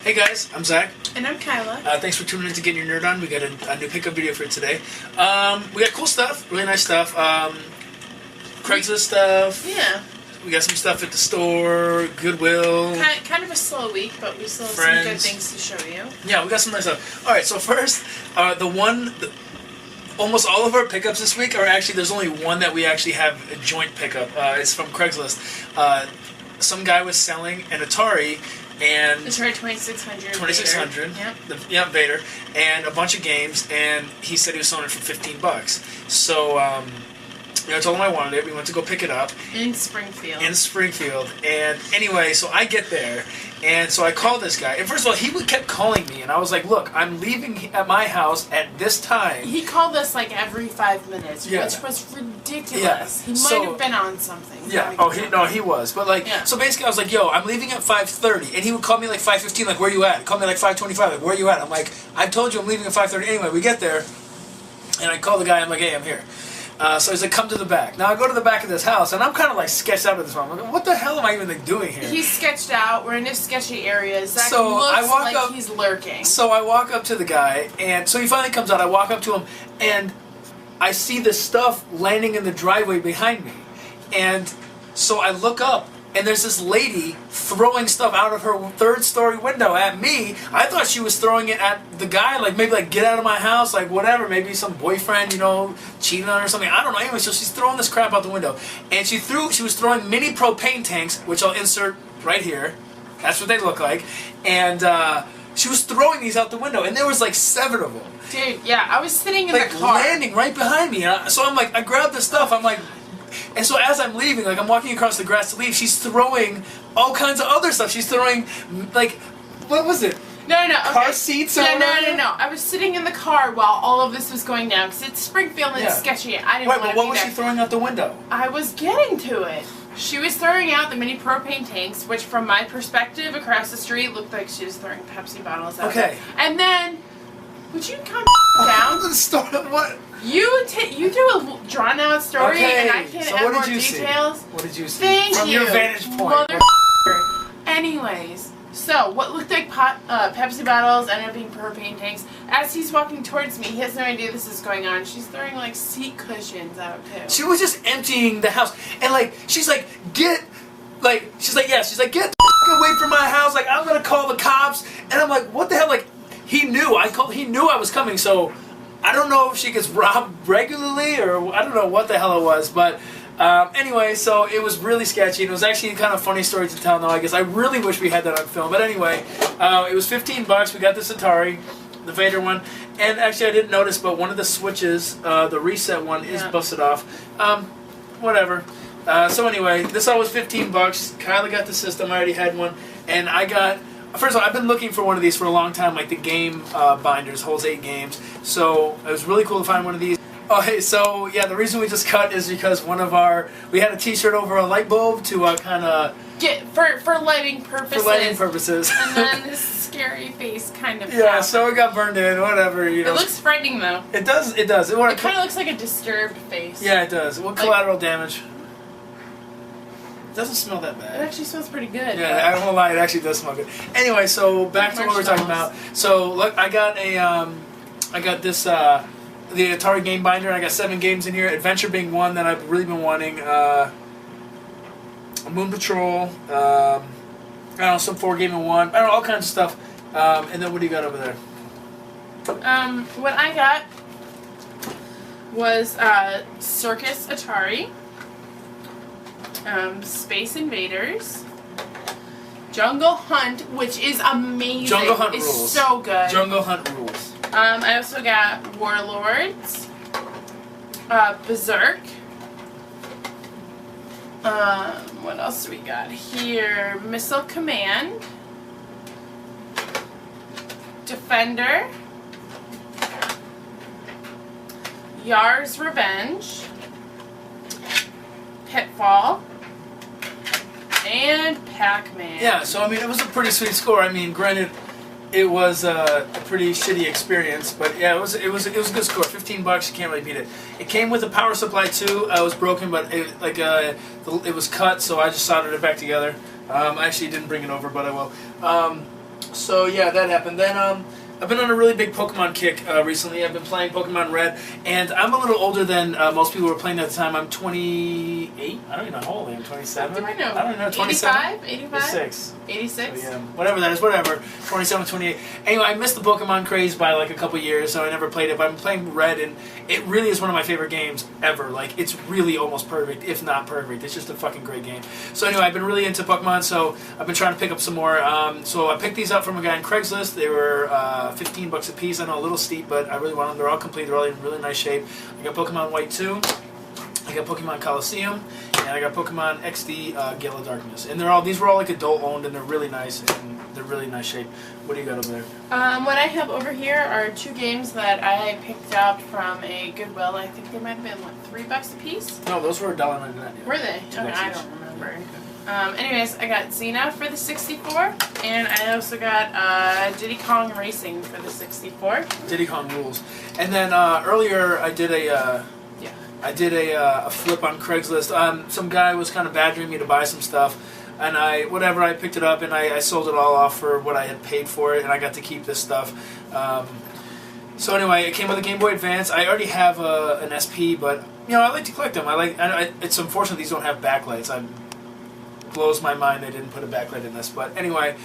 Hey guys, I'm Zach. And I'm Kyla. Thanks for tuning in to Get Your Nerd On. We got a new pickup video for today. We got cool stuff, really nice stuff. Craigslist stuff. Yeah. We got some stuff at the store, Goodwill. Kind of a slow week, but we still have Friends. some good things to show you. Yeah, we got some nice stuff. Alright, so first, almost all of our pickups this week are actually, there's only one that we actually have a joint pickup. It's from Craigslist. Some guy was selling an Atari and Atari 2600. 2600. Yep. Vader, and a bunch of games, and he said he was selling it for $15. So, I told him I wanted it. We went to go pick it up. In Springfield. And anyway, so I get there, and so I call this guy. And first of all, he kept calling me, and I was like, look, I'm leaving at my house at this time. He called us like every 5 minutes, Yeah. which was ridiculous. Yeah. He might have been on something. Yeah. He was. But so basically I was like, yo, I'm leaving at 5:30, and he would call me like 5:15, like, where you at? Call me like 5:25, like, where you at? I'm like, I told you I'm leaving at 5:30. Anyway, we get there, and I call the guy. I'm like, hey, I'm here. So he's like, come to the back. Now I go to the back of this house, and I'm kind of like sketched out of this one. I'm like, what the hell am I even like doing here? He's sketched out. We're in his sketchy areas. Zach So looks I walk like up, he's lurking. So I walk up to the guy, and so he finally comes out. I walk up to him, and I see this stuff landing in the driveway behind me. And so I look up, and there's this lady throwing stuff out of her third-story window at me. I thought she was throwing it at the guy, like maybe like get out of my house, like whatever, maybe some boyfriend, cheating on her or something. I don't know. Anyway, so she's throwing this crap out the window, and she was throwing mini propane tanks, which I'll insert right here. That's what they look like, and she was throwing these out the window, and there was like 7 of them. Dude, yeah, I was sitting in the car. Landing right behind me. So I'm like, I grabbed the stuff. I'm like. And so as I'm leaving, like I'm walking across the grass to leave, she's throwing all kinds of other stuff. She's throwing, like, what was it? No. Car seats or whatever? No. I was sitting in the car while all of this was going down, because it's Springfield and it's sketchy. I didn't want to be there. What was she throwing out the window? I was getting to it. She was throwing out the mini propane tanks, which from my perspective across the street looked like she was throwing Pepsi bottles out. Okay. And then, would you calm down? What? You do a drawn out story, and I can't add more details. What did you see? Thank From you. your vantage point. Anyways, so what looked like Pepsi bottles ended up being propane tanks. As he's walking towards me, he has no idea this is going on. She's throwing like seat cushions out too. She was just emptying the house, and like she's like, get the fuck away from my house. Like I'm gonna call the cops, and I'm like, what the hell? Like he knew I was coming, so. I don't know if she gets robbed regularly or I don't know what the hell it was, but anyway, so it was really sketchy, and it was actually kind of a funny story to tell now, I guess. I really wish we had that on film, but anyway, it was $15. We got this Atari, the Vader one, and actually I didn't notice, but one of the switches, the reset one, is busted off. Whatever. So anyway, this all was $15. Kyla got the system, I already had one, and I got... First of all, I've been looking for one of these for a long time, like the game binders, holds 8 games. So it was really cool to find one of these. Oh, hey, so yeah, the reason we just cut is because we had a T-shirt over a light bulb to kind of for lighting purposes. For lighting purposes. And then this scary face kind of. Yeah, so it got burned in. Whatever, It looks frightening though. It does. It does. It kind of looks like a disturbed face. Yeah, it does. What collateral damage? It doesn't smell that bad. It actually smells pretty good. Yeah, I won't lie, it actually does smell good. Anyway, so back to what we're talking about. So look, I got this the Atari game binder. I got 7 games in here. Adventure being one that I've really been wanting. Moon Patrol. I don't know, some 4-game-in-1. I don't know, all kinds of stuff. And then what do you got over there? What I got was Circus Atari. Space Invaders, Jungle Hunt, which is amazing. Jungle Hunt it's rules. So good. Jungle Hunt rules. I also got Warlords, Berserk. What else do we got here? Missile Command, Defender, Yar's Revenge, Pitfall, and Pac-Man. Yeah, so I mean, it was a pretty sweet score. I mean, granted, it was a pretty shitty experience, but yeah, it was a good score. $15, you can't really beat it. It came with a power supply too. It was broken, but it was cut, so I just soldered it back together. I actually didn't bring it over, but I will. So yeah, that happened. Then I've been on a really big Pokemon kick recently. I've been playing Pokemon Red, and I'm a little older than most people were playing at the time. I'm 28. I don't even know how old I am. 27. Do I know? I don't know. 27. 85? 86. 86? So, yeah, whatever that is, whatever. 27, 28. Anyway, I missed the Pokemon craze by like a couple years, so I never played it. But I'm playing Red, and it really is one of my favorite games ever. Like, it's really almost perfect, if not perfect. It's just a fucking great game. So anyway, I've been really into Pokemon, so I've been trying to pick up some more. So I picked these up from a guy on Craigslist. They were $15 a piece. I know, a little steep, but I really want them. They're all complete. They're all in really nice shape. I got Pokemon White 2. I got Pokemon Coliseum, and I got Pokemon XD Gale of Darkness. And these were all like adult owned, and they're really nice, and they're really nice shape. What do you got over there? What I have over here are 2 games that I picked up from a Goodwill. I think they might have been, what, $3 a piece? No, those were $1.99. Yeah. Were they? Okay, I don't remember. Anyways, I got Xena for the 64, and I also got Diddy Kong Racing for the 64. Diddy Kong rules. And then earlier I did a flip on Craigslist. Some guy was kind of badgering me to buy some stuff, and I picked it up and I sold it all off for what I had paid for it, and I got to keep this stuff. So anyway, it came with a Game Boy Advance. I already have an SP, but I like to collect them. It's unfortunate these don't have backlights. Blows my mind they didn't put a backlight in this, but anyway,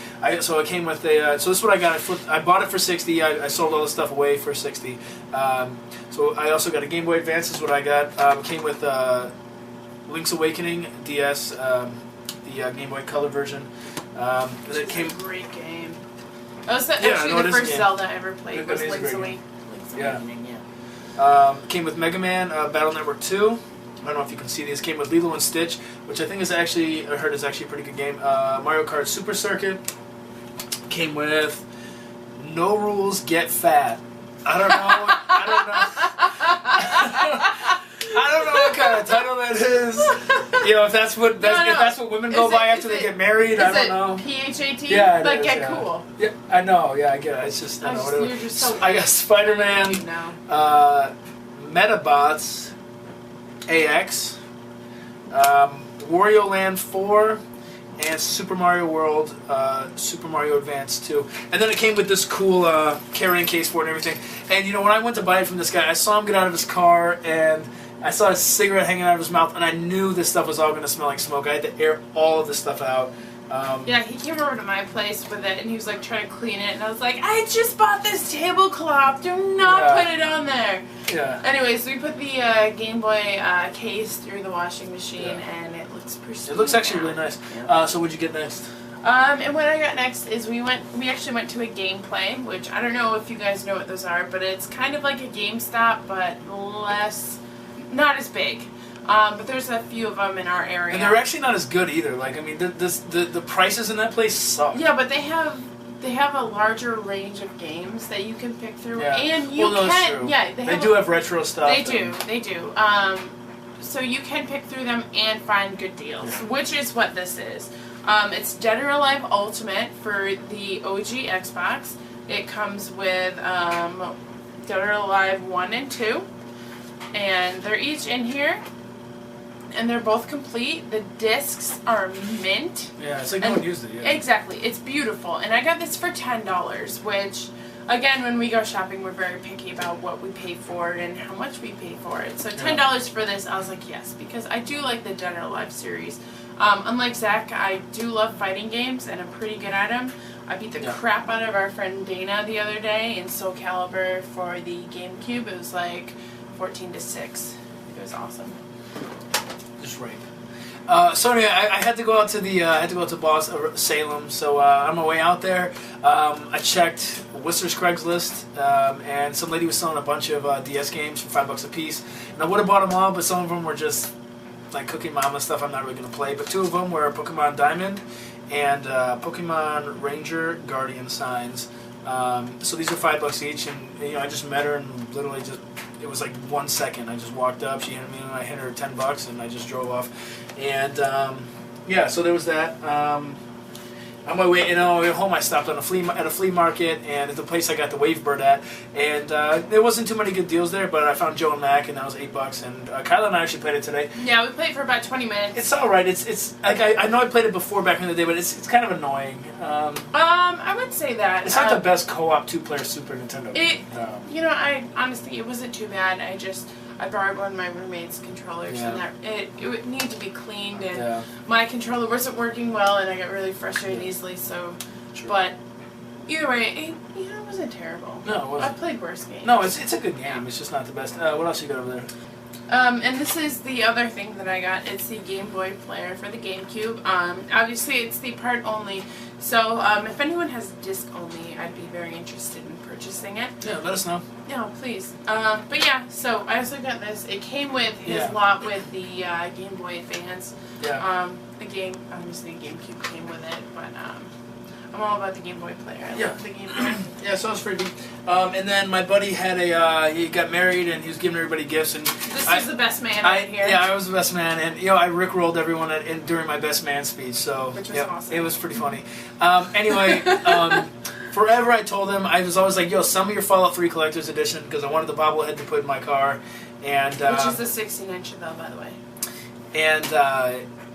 so it came with so this is what I got. I bought it for $60. I sold all the stuff away for $60. So I also got a Game Boy Advance. Is what I got. Came with Link's Awakening DS, the Game Boy Color version. It came. A great game. That was actually the first Zelda I ever played. Was Link's Awakening. Yeah. Came with Mega Man Battle Network 2. I don't know if you can see these. Came with Lilo and Stitch, which I think is actually, I heard is actually a pretty good game. Mario Kart Super Circuit. Came with No Rules, Get Fat. I don't know. I don't know what kind of title that is. If that's what if that's what women go by after they get married. I don't know. PHAT? Yeah, like Get Cool. Yeah, I know. Yeah, I get it. It's just I don't know. You're just so I got Spider-Man. Metabots. AX, Wario Land 4, and Super Mario World, Super Mario Advance 2. And then it came with this cool carrying case for it and everything. And when I went to buy it from this guy, I saw him get out of his car, and I saw a cigarette hanging out of his mouth, and I knew this stuff was all going to smell like smoke. I had to air all of this stuff out. Yeah, he came over to my place with it, and he was like trying to clean it, and I was like, I just bought this tablecloth. Do not put it on there. Yeah. Anyways, we put the Game Boy case through the washing machine, and it looks pristine. It looks actually really nice. Yeah. So what'd you get next? And what I got next is we actually went to a gameplay, which I don't know if you guys know what those are, but it's kind of like a GameStop, but not as big. But there's a few of them in our area. And they're actually not as good either. Like, I mean, the prices in that place suck. Yeah, but they have a larger range of games that you can pick through, and that's true. They do have retro stuff. They do. So you can pick through them and find good deals, which is what this is. It's Dead or Alive Ultimate for the OG Xbox. It comes with Dead or Alive 1 and 2, and they're each in here. And they're both complete. The discs are mint. Yeah, it's like no one used it yet. Exactly. It's beautiful. And I got this for $10, which, again, when we go shopping, we're very picky about what we pay for it and how much we pay for it. So $10 for this, I was like, yes, because I do like the Dead or Alive series. Unlike Zach, I do love fighting games, and I'm pretty good at them. I beat the crap out of our friend Dana the other day in Soul Calibur for the GameCube. It was like 14-6. It was awesome. Just rape. So anyway, I had to go out to Salem. So on my way out there, I checked Worcester's Craigslist, and some lady was selling a bunch of DS games for $5 a piece. And I would have bought them all, but some of them were just like Cookie Mama stuff I'm not really going to play. But 2 of them were Pokemon Diamond and Pokemon Ranger Guardian Signs. So these are $5 each, and I just met her and literally it was like 1 second. I just walked up, she handed me, and I handed her $10, and I just drove off. And so there was that. on my way, home I stopped on at a flea market, and at the place I got the Wavebird at, and there wasn't too many good deals there, but I found Joe and Mac, and that was $8, and Kyla and I actually played it today. Yeah, we played for about 20 minutes. It's all right. It's like I know I played it before back in the day, but it's kind of annoying. I would say that it's not the best co-op 2-player Super Nintendo game. I honestly, it wasn't too bad. I borrowed one of my roommate's controllers, and it would need to be cleaned, and my controller wasn't working well, and I got really frustrated easily. So, but either way, it wasn't terrible. No, it wasn't. I played worse games. No, it's a good game. It's just not the best. What else you got over there? And this is the other thing that I got. It's the Game Boy player for the GameCube. Obviously, it's the part only. So, if anyone has disc only, I'd be very interested in purchasing it. Yeah, let us know. Yeah, please. But yeah, so I also got this. It came with his lot with the Game Boy Advance. Yeah. Obviously, the GameCube came with it, but I'm all about the Game Boy player. I love the Game Boy. Yeah, so it was pretty neat. And then my buddy had he got married, and he was giving everybody gifts. And this was the best man right here. Yeah, I was the best man, and I rickrolled everyone during my best man speech. So which was awesome. It was pretty funny. Anyway, forever I told him, I was always like, yo, some of your Fallout 3 Collector's Edition, because I wanted the bobblehead to put in my car, and which is the 16-inch though, by the way. And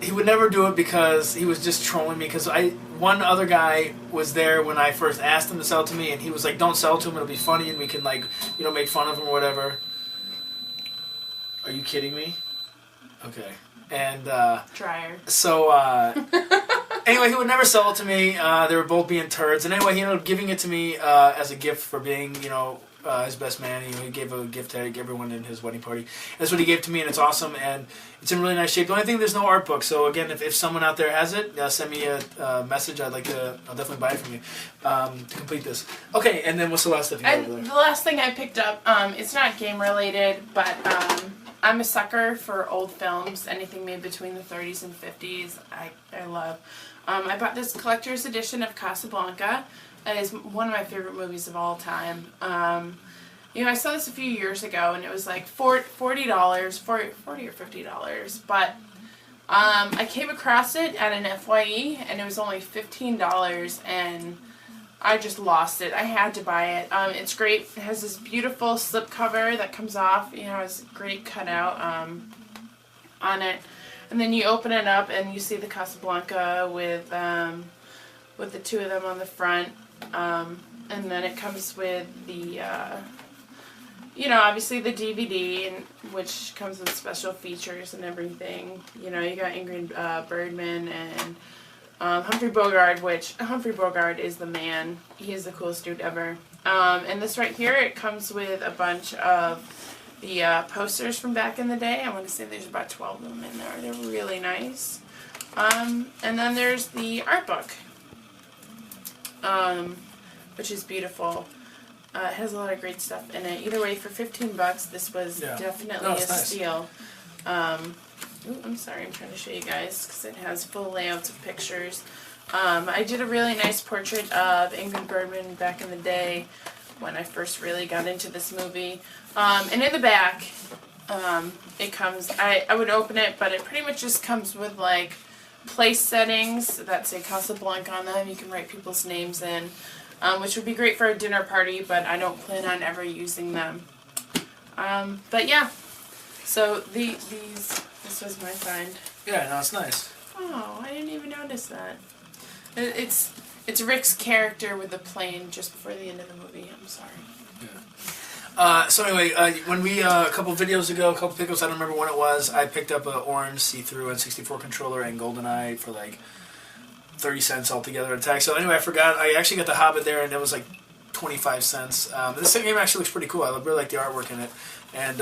he would never do it because he was just trolling me. Because one other guy was there when I first asked him to sell it to me, and he was like, "Don't sell it to him; it'll be funny, and we can make fun of him or whatever." Are you kidding me? Okay, and dryer. So anyway, he would never sell it to me. They were both being turds, and anyway, he ended up giving it to me as a gift for being, his best man. He gave a gift to everyone in his wedding party. That's what he gave to me, and it's awesome, and it's in really nice shape. The only thing, there's no art book. So again, if someone out there has it, send me a message. I'll definitely buy it from you to complete this. Okay, and then what's the last stuff you got over there? The last thing I picked up, it's not game related, but I'm a sucker for old films. Anything made between the 30s and 50s, I love. I bought this collector's edition of Casablanca. It is one of my favorite movies of all time. I saw this a few years ago, and it was like $40 or $50. But I came across it at an FYE, and it was only $15, and I just lost it. I had to buy it. It's great. It has this beautiful slip cover that comes off. It's a great cutout on it. And then you open it up, and you see the Casablanca with the two of them on the front. And then it comes with the, obviously the DVD, which comes with special features and everything. You got Ingrid Bergman and Humphrey Bogart, which Humphrey Bogart is the man. He is the coolest dude ever. And this right here, it comes with a bunch of the posters from back in the day. I want to say there's about 12 of them in there. They're really nice. And then there's the art book. Which is beautiful. It has a lot of great stuff in it. Either way, for $15, this was definitely a steal. I'm sorry, I'm trying to show you guys because it has full layouts of pictures. I did a really nice portrait of Ingrid Bergman back in the day when I first really got into this movie. And in the back, it comes, I would open it, but it pretty much just comes with like place settings that say Casablanca on them. You can write people's names in, which would be great for a dinner party, but I don't plan on ever using them. But yeah, so this was my find. Yeah, no, it's nice. Oh, I didn't even notice that. It's Rick's character with the plane just before the end of the movie. I'm sorry. Yeah. So anyway, when we a couple videos ago, a couple pickups, I don't remember when it was, I picked up an orange see-through N64 controller and GoldenEye for like 30 cents altogether at Tag. So anyway, I forgot. I actually got the Hobbit there, and it was like 25 cents. This game actually looks pretty cool. I really like the artwork in it. And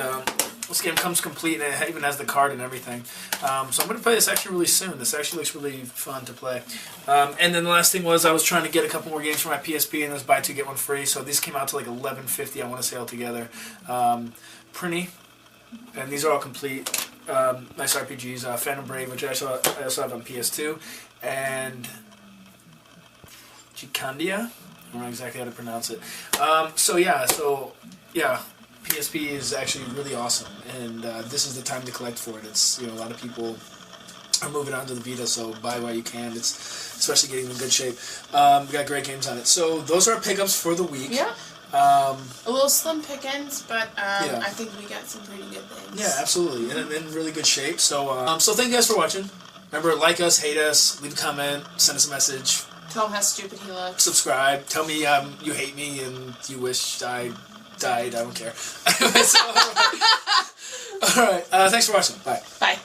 this game comes complete, and it even has the card and everything. So I'm going to play this actually really soon. This actually looks really fun to play. And then the last thing was I was trying to get a couple more games for my PSP, and it was buy two, get one free. So these came out to like $11.50, I want to say, altogether. Printy. And these are all complete. Nice RPGs. Phantom Brave, which I also have on PS2. And Gikandia? I don't know exactly how to pronounce it. So yeah, PSP is actually really awesome, and this is the time to collect for it. It's a lot of people are moving on to the Vita, so buy while you can. It's especially getting in good shape. We got great games on it. So those are our pickups for the week. Yeah. A little slim pickings, but I think we got some pretty good things. Yeah, absolutely, and in really good shape. So, so thank you guys for watching. Remember, like us, hate us, leave a comment, send us a message. Tell him how stupid he looks. Subscribe. Tell me you hate me and you wish I died. I don't care. All right. Thanks for watching. Bye. Bye.